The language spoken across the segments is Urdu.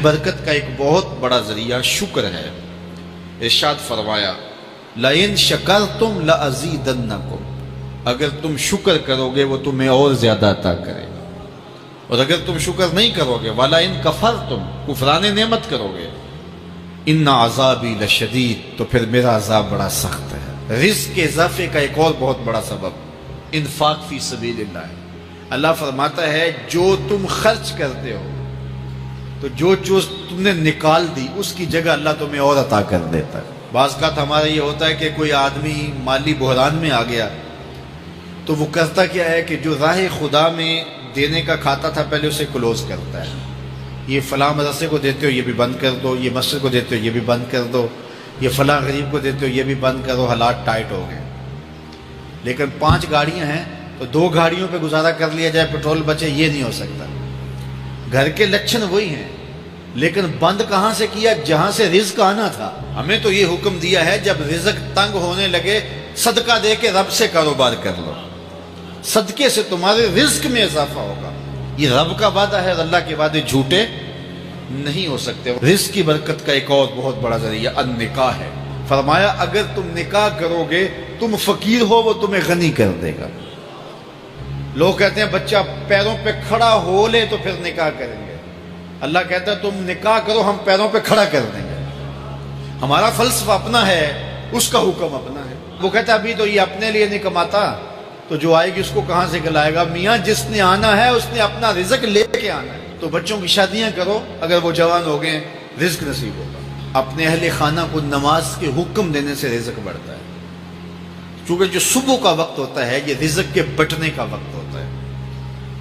برکت کا ایک بہت بڑا ذریعہ شکر ہے۔ ارشاد فرمایا لَإِن شَكَرْتُمْ لَأَزِيدَنَّكُمْ، اگر تم شکر کرو گے وہ تمہیں اور زیادہ عطا کرے گا، اور اگر تم شکر نہیں کرو گے وَلَئِن كَفَرْتُمْ، کفران نعمت کرو گے، إِنَّ عَذَابِي لَشَدِيدٌ، تو پھر میرا عذاب بڑا سخت ہے۔ رزق کے اضافے کا ایک اور بہت بڑا سبب انفاق فی سبیل اللہ ہے۔ اللہ فرماتا ہے جو تم خرچ کرتے ہو تو جو چیز تم نے نکال دی اس کی جگہ اللہ تمہیں اور عطا کر دیتا ہے۔ بعض کا ہمارا یہ ہوتا ہے کہ کوئی آدمی مالی بحران میں آ گیا تو وہ کرتا کیا ہے کہ جو راہ خدا میں دینے کا کھاتا تھا پہلے اسے کلوز کرتا ہے، یہ فلاں مدرسے کو دیتے ہو یہ بھی بند کر دو، یہ مسجد کو دیتے ہو یہ بھی بند کر دو، یہ فلاں غریب کو دیتے ہو یہ بھی بند کرو، حالات ٹائٹ ہو گئے۔ لیکن 5 گاڑیاں ہیں تو 2 گاڑیوں پہ گزارا کر لیا جائے، پیٹرول بچے، یہ نہیں ہو سکتا۔ گھر کے لچھن وہی ہیں لیکن بند کہاں سے کیا؟ جہاں سے رزق آنا تھا۔ ہمیں تو یہ حکم دیا ہے جب رزق تنگ ہونے لگے صدقہ دے کے رب سے کاروبار کر لو، صدقے سے تمہارے رزق میں اضافہ ہوگا۔ یہ رب کا وعدہ ہے، اللہ کے وعدے جھوٹے نہیں ہو سکتے۔ رزق کی برکت کا ایک اور بہت بڑا ذریعہ النکاح ہے۔ فرمایا اگر تم نکاح کرو گے تم فقیر ہو وہ تمہیں غنی کر دے گا۔ لوگ کہتے ہیں بچہ پیروں پہ کھڑا ہو لے تو پھر نکاح کریں گے، اللہ کہتا ہے تم نکاح کرو ہم پیروں پہ کھڑا کر دیں گے۔ ہمارا فلسفہ اپنا ہے، اس کا حکم اپنا ہے۔ وہ کہتا ہے ابھی تو یہ اپنے لیے نہیں کماتا تو جو آئے گی اس کو کہاں سے کھلائے گا؟ میاں جس نے آنا ہے اس نے اپنا رزق لے کے آنا ہے۔ تو بچوں کی شادیاں کرو، اگر وہ جوان ہو گئے رزق نصیب ہوگا۔ اپنے اہل خانہ کو نماز کے حکم دینے سے رزق بڑھتا ہے، چونکہ جو صبح کا وقت ہوتا ہے یہ رزق کے بٹنے کا وقت ہوتا ہے،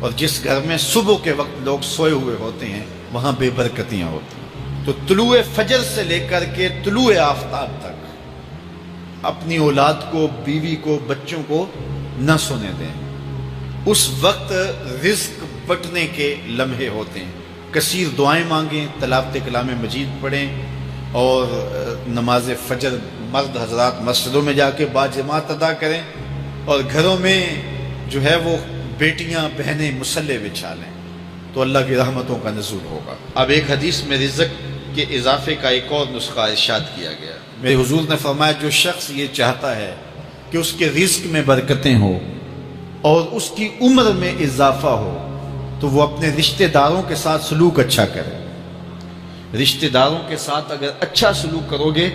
اور جس گھر میں صبح کے وقت لوگ سوئے ہوئے ہوتے ہیں وہاں بے برکتیاں ہوتی ہیں۔ تو طلوع فجر سے لے کر کے طلوع آفتاب تک اپنی اولاد کو، بیوی کو، بچوں کو نہ سونے دیں۔ اس وقت رزق بٹنے کے لمحے ہوتے ہیں۔ کثیر دعائیں مانگیں، تلاوت کلام مجید پڑھیں، اور نماز فجر مرد حضرات مسجدوں میں جا کے باجماعت ادا کریں، اور گھروں میں جو ہے وہ بیٹیاں بہنیں مصلے بچھا لیں تو اللہ کی رحمتوں کا نزول ہوگا۔ اب ایک حدیث میں رزق کے اضافے کا ایک اور نسخہ ارشاد کیا گیا۔ میرے حضور نے فرمایا جو شخص یہ چاہتا ہے کہ اس کے رزق میں برکتیں ہوں اور اس کی عمر میں اضافہ ہو تو وہ اپنے رشتہ داروں کے ساتھ سلوک اچھا کرے۔ رشتہ داروں کے ساتھ اگر اچھا سلوک کرو گے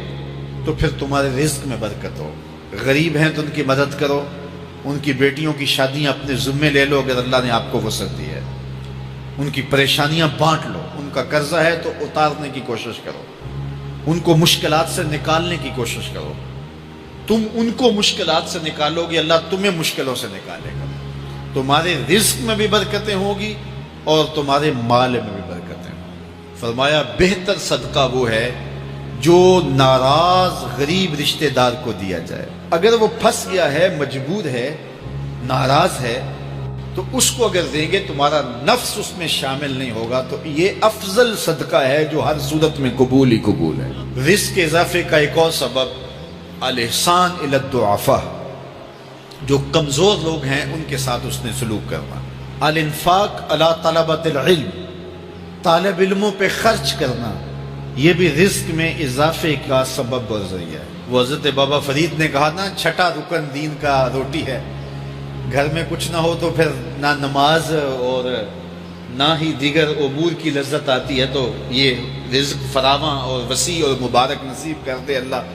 تو پھر تمہارے رزق میں برکت ہو۔ غریب ہیں تو ان کی مدد کرو، ان کی بیٹیوں کی شادیاں اپنے ذمے لے لو اگر اللہ نے آپ کو وسعت دی ہے، ان کی پریشانیاں بانٹ لو، ان کا قرضہ ہے تو اتارنے کی کوشش کرو، ان کو مشکلات سے نکالنے کی کوشش کرو۔ تم ان کو مشکلات سے نکالو گے اللہ تمہیں مشکلوں سے نکالے گا۔ تمہارے رزق میں بھی برکتیں ہوگی اور تمہارے مال میں بھی برکتیں ہوں۔ فرمایا بہتر صدقہ وہ ہے جو ناراض غریب رشتہ دار کو دیا جائے۔ اگر وہ پھنس گیا ہے، مجبور ہے، ناراض ہے، تو اس کو اگر دیں گے تمہارا نفس اس میں شامل نہیں ہوگا، تو یہ افضل صدقہ ہے جو ہر صورت میں قبول ہی قبول ہے۔ رزق کے اضافے کا ایک اور سبب الاحسان الی الضعفاء، جو کمزور لوگ ہیں ان کے ساتھ اس نے سلوک کرنا۔ الانفاق علی طلبۃ العلم، طالب علموں پہ خرچ کرنا، یہ بھی رزق میں اضافے کا سبب اور ذریعہ ہے۔ وہ حضرت بابا فرید نے کہا نا 6واں رکن دین کا روٹی ہے۔ گھر میں کچھ نہ ہو تو پھر نہ نماز اور نہ ہی دیگر امور کی لذت آتی ہے، تو یہ رزق فراواں اور وسیع اور مبارک نصیب کر دے اللہ۔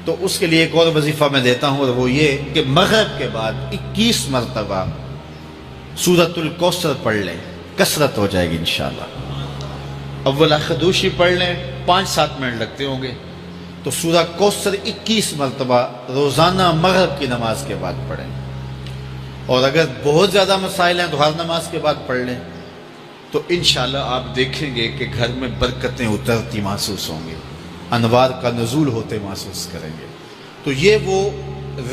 تو اس کے لیے ایک اور وظیفہ میں دیتا ہوں، اور وہ یہ کہ مغرب کے بعد 21 مرتبہ سورۃ الکوثر پڑھ لیں، کثرت ہو جائے گی انشاءاللہ۔ اول خدوشی پڑھ لیں، 5-7 منٹ لگتے ہوں گے، تو سورہ کوثر 21 مرتبہ روزانہ مغرب کی نماز کے بعد پڑھیں، اور اگر بہت زیادہ مسائل ہیں تو ہر نماز کے بعد پڑھ لیں، تو انشاءاللہ آپ دیکھیں گے کہ گھر میں برکتیں اترتی محسوس ہوں گی، انوار کا نزول ہوتے محسوس کریں گے۔ تو یہ وہ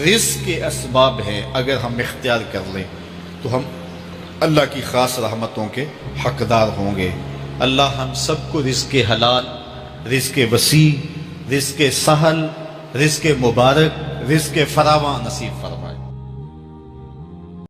رزق کے اسباب ہیں، اگر ہم اختیار کر لیں تو ہم اللہ کی خاص رحمتوں کے حقدار ہوں گے۔ اللہ ہم سب کو رزق حلال، رزق وسیع، رزق سہل، رزق مبارک، رزق فراواں نصیب فرمائے۔